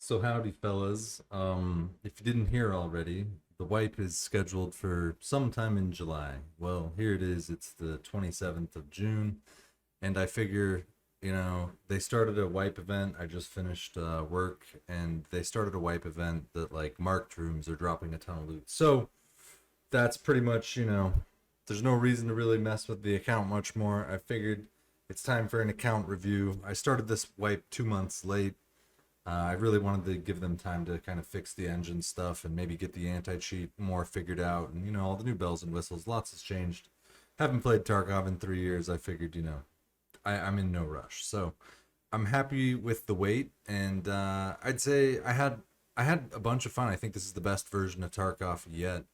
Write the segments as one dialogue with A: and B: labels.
A: So howdy fellas. If you didn't hear already, the wipe is scheduled for sometime in July. Well, here it is. It's the 27th of June, and I figure, they started a wipe event. I just finished work, and they started a wipe event that like marked rooms are dropping a ton of loot. So that's pretty much, there's no reason to really mess with the account much more. I figured it's time for an account review. I started this wipe 2 months late. I really wanted to give them time to kind of fix the engine stuff and maybe get the anti-cheat more figured out, and all the new bells and whistles. Lots has changed. Haven't played Tarkov in 3 years. I figured, I'm in no rush. So I'm happy with the wait, and I'd say I had a bunch of fun. I think this is the best version of Tarkov yet.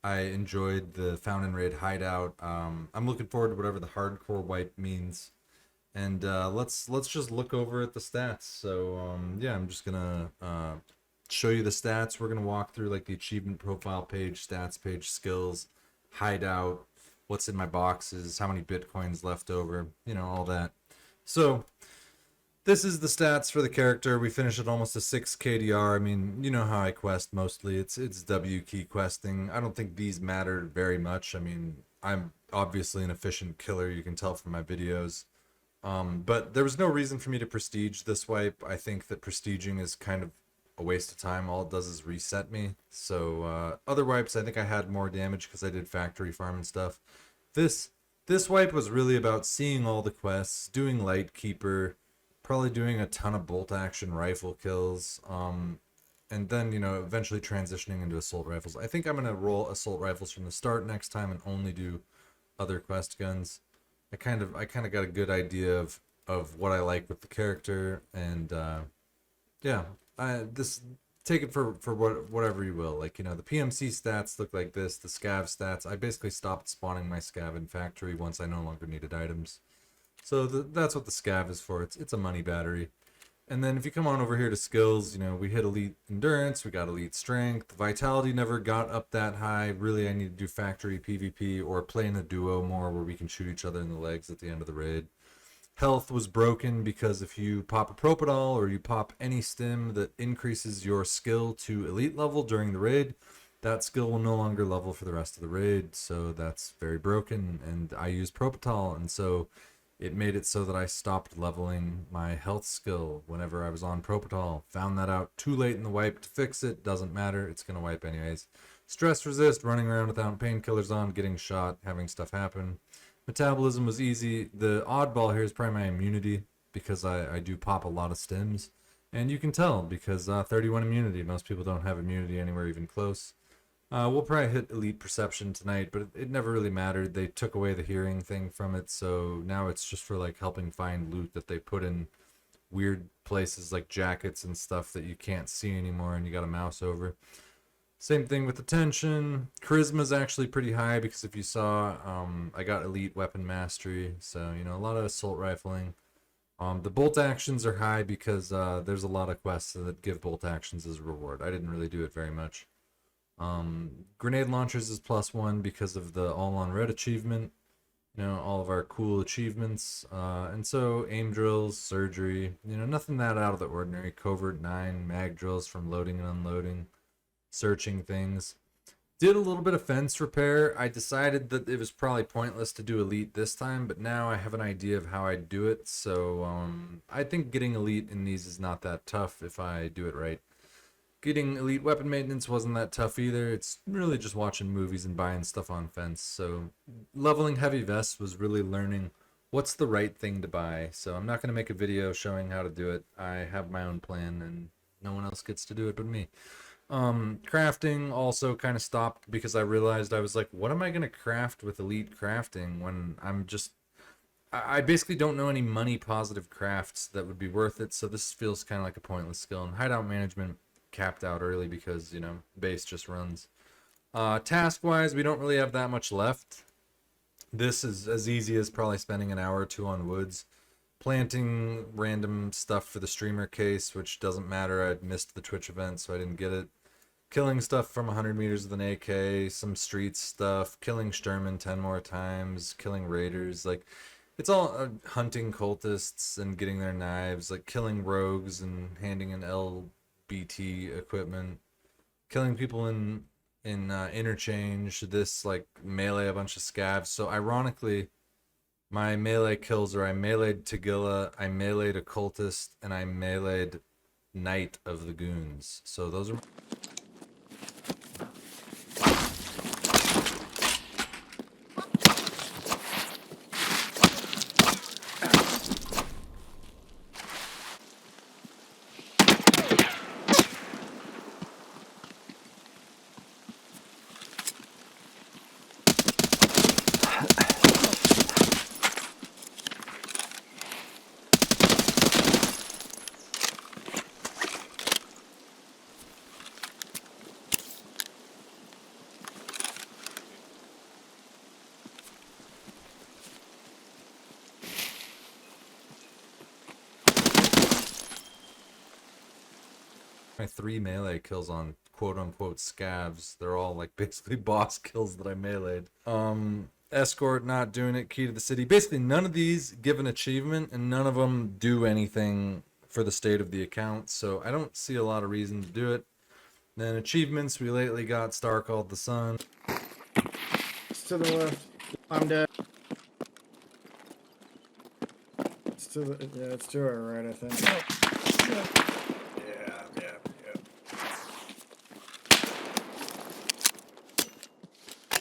A: I enjoyed the Found and Raid hideout. I'm looking forward to whatever the hardcore wipe means. And let's just look over at the stats. So yeah, I'm just gonna show you the stats. We're gonna walk through like the achievement profile page, stats page, skills, hideout, what's in my boxes, how many bitcoins left over, all that. So this is the stats for the character. We finished at almost a 6 KDR. I mean, you know how I quest mostly. It's W key questing. I don't think these matter very much. I mean, I'm obviously an efficient killer. You can tell from my videos. But there was no reason for me to prestige this wipe. I think that prestiging is kind of a waste of time. All it does is reset me. So other wipes, I think I had more damage because I did factory farm and stuff. This this wipe was really about seeing all the quests, doing Lightkeeper, probably doing a ton of bolt action rifle kills, and then eventually transitioning into assault rifles. I think I'm gonna roll assault rifles from the start next time and only do other quest guns. I kind of got a good idea of what I like with the character, and yeah, this take it for whatever you will. Like the PMC stats look like this. The scav stats. I basically stopped spawning my scav in factory once I no longer needed items. So that's what the scav is for. It's a money battery. And then if you come on over here to skills, we hit elite endurance, we got elite strength. Vitality never got up that high. Really, I need to do factory PvP or play in a duo more where we can shoot each other in the legs at the end of the raid. Health was broken because if you pop a Propadol or you pop any stim that increases your skill to elite level during the raid, that skill will no longer level for the rest of the raid. So that's very broken. And I use Propadol, and so it made it so that I stopped leveling my health skill whenever I was on Propatal. Found that out too late in the wipe to fix it. Doesn't matter. It's going to wipe anyways. Stress resist, running around without painkillers on, getting shot, having stuff happen. Metabolism was easy. The oddball here is probably my immunity because I do pop a lot of stims. And you can tell because 31 immunity. Most people don't have immunity anywhere even close. We'll probably hit elite perception tonight, but it never really mattered. They took away the hearing thing from it, so now it's just for like helping find loot that they put in weird places like jackets and stuff that you can't see anymore, and you got a mouse over. Same thing with attention. Charisma's actually pretty high because if you saw, I got elite weapon mastery, so a lot of assault rifling. The bolt actions are high because there's a lot of quests that give bolt actions as a reward. I didn't really do it very much. Grenade launchers is +1 because of the all on red achievement, all of our cool achievements. And so aim drills, surgery, nothing that out of the ordinary. Covert 9, mag drills from loading and unloading, searching things. Did a little bit of fence repair. I decided that it was probably pointless to do elite this time, but now I have an idea of how I'd do it. So I think getting elite in these is not that tough if I do it right. Getting elite weapon maintenance wasn't that tough either. It's really just watching movies and buying stuff on fence. So leveling heavy vests was really learning what's the right thing to buy. So I'm not going to make a video showing how to do it. I have my own plan and no one else gets to do it but me. Crafting also kind of stopped because I realized I was like, what am I going to craft with elite crafting when I basically don't know any money positive crafts that would be worth it. So this feels kind of like a pointless skill. And hideout management capped out early because base just runs. Task wise, we don't really have that much left. This is as easy as probably spending an hour or two on woods, planting random stuff for the streamer case, which doesn't matter. I missed the Twitch event, so I didn't get it. Killing stuff from 100 meters with an AK, some street stuff, killing Sturman 10 more times, killing raiders. Like, it's all hunting cultists and getting their knives, like killing rogues and handing an BT equipment, killing people in interchange. This like melee a bunch of scavs. So ironically, my melee kills are I meleeed Tagilla, I meleeed a cultist, and I meleeed Knight of the Goons. So those are. My 3 melee kills on quote-unquote scavs. They're all like basically boss kills that I meleeed. Escort, not doing it. Key to the city. Basically none of these give an achievement, and none of them do anything for the state of the account, so I don't see a lot of reason to do it. Then achievements, we lately got Star Called the Sun.
B: It's to the left. I'm dead. It's to the, yeah, it's to our right, I think. Yeah.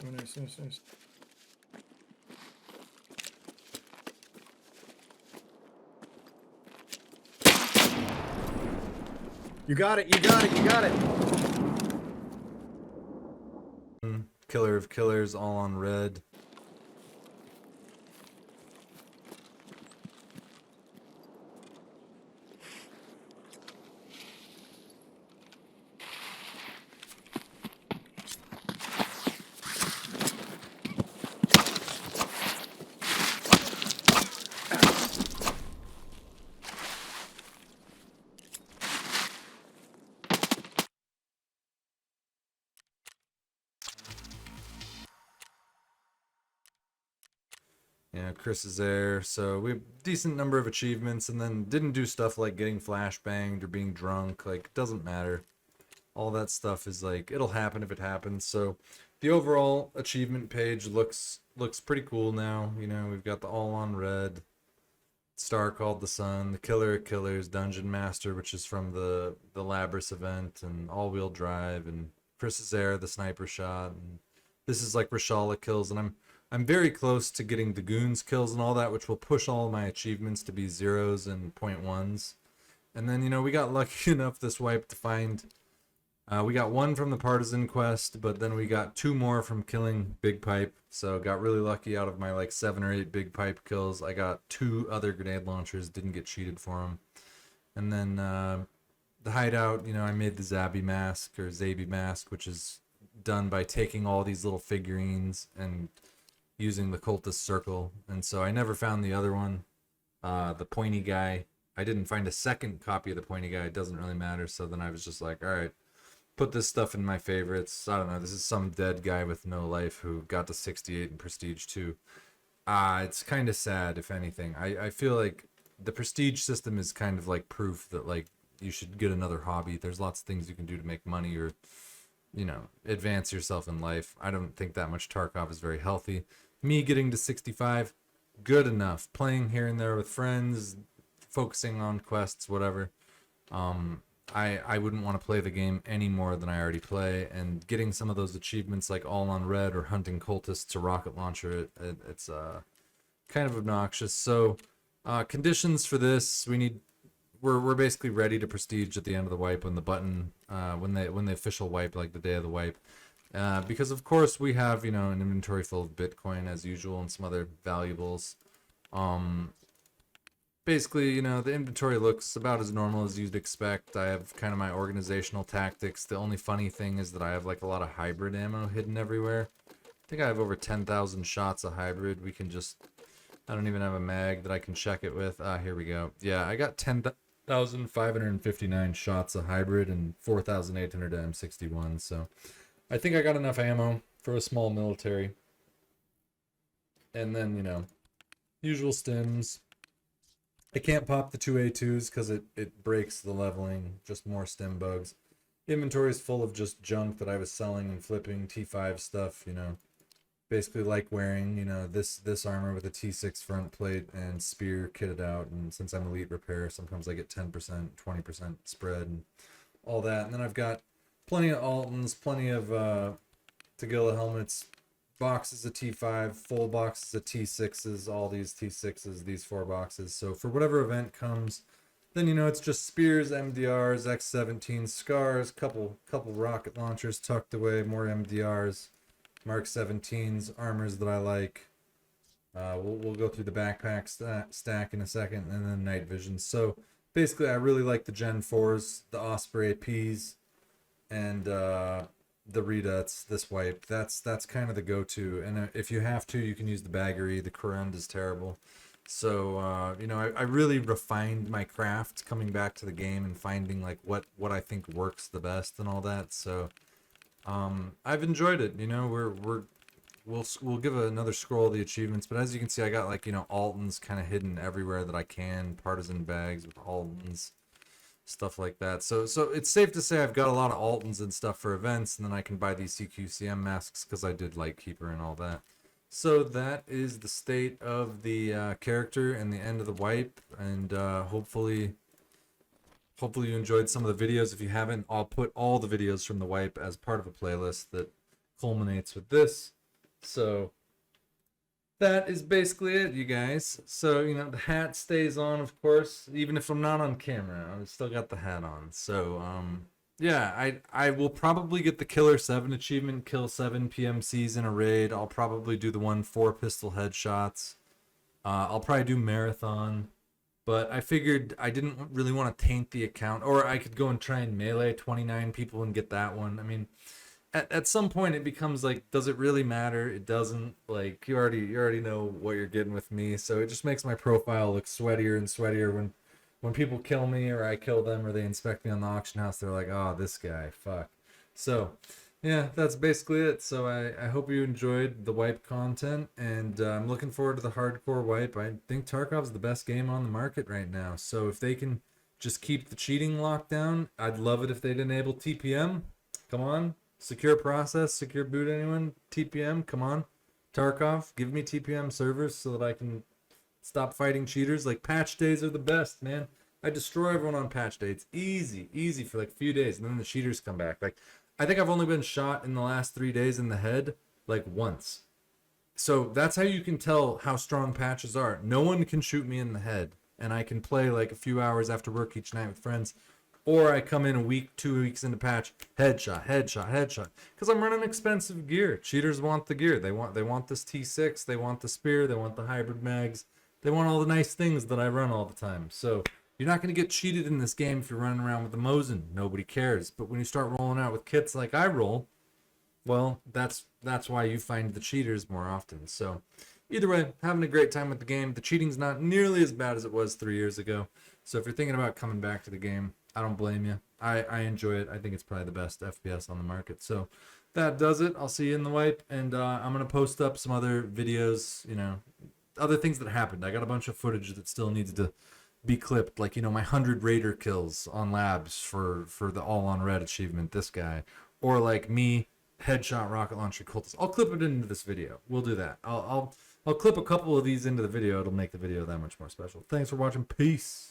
B: Oh, nice. You got it.
A: Killer of killers, all on red. Yeah, Chris is there, so we have a decent number of achievements, and then didn't do stuff like getting flashbanged or being drunk. Like, it doesn't matter. All that stuff is like, it'll happen if it happens. So the overall achievement page looks pretty cool now. You know, we've got the all on red, Star Called the Sun, the Killer of Killers, Dungeon Master, which is from the Labrys event, and all-wheel drive, and Chris is there, the sniper shot, and this is like Rashala kills, and I'm very close to getting the goons kills and all that, which will push all my achievements to be 0s and 0.1s. And then, you know, we got lucky enough this wipe to find, we got 1 from the Partisan quest, but then we got 2 more from killing Big Pipe. So got really lucky. Out of my like 7 or 8 Big Pipe kills, I got 2 other grenade launchers, didn't get cheated for them. And then the hideout, you know, I made the Zabi mask, or Zabi mask, which is done by taking all these little figurines and using the cultist circle. And so I never found the other one, the pointy guy. I didn't find a second copy of the pointy guy. It doesn't really matter. So then I was just like, all right, put this stuff in my favorites. I don't know, this is some dead guy with no life who got to 68 in prestige 2. It's kind of sad, if anything. I feel like the prestige system is kind of like proof that like you should get another hobby. There's lots of things you can do to make money, or, you know, advance yourself in life. I don't think that much Tarkov is very healthy. Me getting to 65, good enough. Playing here and there with friends, focusing on quests, whatever. I wouldn't want to play the game any more than I already play, and getting some of those achievements like all on red or hunting cultists to rocket launcher, it's kind of obnoxious. So conditions for this, we're basically ready to prestige at the end of the wipe when the button when the official wipe, like the day of the wipe. Because of course we have, you know, an inventory full of Bitcoin as usual and some other valuables. Basically, you know, the inventory looks about as normal as you'd expect. I have kind of my organizational tactics. The only funny thing is that I have like a lot of hybrid ammo hidden everywhere. I think I have over 10,000 shots of hybrid. We can just, I don't even have a mag that I can check it with. Here we go. Yeah, I got 10,559 shots of hybrid and 4,800 M61. So I think I got enough ammo for a small military. And then, you know, usual stims. I can't pop the 2A2s because it breaks the leveling, just more stim bugs. Inventory is full of just junk that I was selling and flipping, T5 stuff, you know. Basically like wearing, you know, this armor with a T6 front plate and spear kitted out, and since I'm elite repair, sometimes I get 10%, 20% spread and all that. And then I've got plenty of Altons, plenty of Tagilla helmets, boxes of T5, full boxes of T6s, all these T6s, these 4 boxes. So for whatever event comes, then you know it's just spears, MDRs, X17 scars, couple rocket launchers tucked away, more MDRs, Mark 17s, armors that I like. We'll go through the backpack stack in a second, and then night vision. So basically, I really like the Gen 4s, the Osprey APs, and the Reduts, this wipe. That's kind of the go-to. And if you have to, you can use the Baggery. The Corund is terrible. So you know, I really refined my craft coming back to the game and finding like what I think works the best and all that. So I've enjoyed it. You know, we'll give another scroll of the achievements, but as you can see, I got like, you know, Altons kind of hidden everywhere that I can, partisan bags with Altons, stuff like that. So it's safe to say I've got a lot of Altons and stuff for events, and then I can buy these CQCM masks because I did like Keeper and all that. So that is the state of the character and the end of the wipe, and hopefully you enjoyed some of the videos. If you haven't, I'll put all the videos from the wipe as part of a playlist that culminates with this. So that is basically it, you guys. So, you know, the hat stays on, of course, even if I'm not on camera. I've still got the hat on. So, yeah, I will probably get the Killer 7 achievement, kill 7 PMCs in a raid. I'll probably do the 4 pistol headshots. I'll probably do marathon. But I figured I didn't really want to taint the account, or I could go and try and melee 29 people and get that one. I mean, at some point it becomes like, does it really matter? It doesn't. Like, you already know what you're getting with me, so it just makes my profile look sweatier and sweatier when people kill me or I kill them or they inspect me on the auction house. They're like, oh, this guy, fuck. So yeah, that's basically it. So I hope you enjoyed the wipe content, and I'm looking forward to the hardcore wipe. I think Tarkov's the best game on the market right now. So if they can just keep the cheating locked down, I'd love it if they'd enable TPM. Come on. Secure process, secure boot anyone, TPM, come on. Tarkov, give me TPM servers so that I can stop fighting cheaters. Like, patch days are the best, man. I destroy everyone on patch day. It's easy for like a few days, and then the cheaters come back. Like, I think I've only been shot in the last 3 days in the head, like, once. So that's how you can tell how strong patches are. No one can shoot me in the head, and I can play like a few hours after work each night with friends. Or I come in a week, 2 weeks into patch, headshot. Because I'm running expensive gear. Cheaters want the gear. They want this T6, they want the spear, they want the hybrid mags. They want all the nice things that I run all the time. So you're not going to get cheated in this game if you're running around with the Mosin. Nobody cares. But when you start rolling out with kits like I roll, well, that's why you find the cheaters more often. So either way, having a great time with the game. The cheating's not nearly as bad as it was 3 years ago. So if you're thinking about coming back to the game, I don't blame you. I enjoy it. I think it's probably the best FPS on the market. So that does it. I'll see you in the wipe, and I'm going to post up some other videos, you know, other things that happened. I got a bunch of footage that still needs to be clipped, like, you know, my 100 raider kills on labs for the all on red achievement, this guy, or like me headshot rocket launcher cultist. I'll clip it into this video. We'll do that. I'll clip a couple of these into the video. It'll make the video that much more special. Thanks for watching. Peace.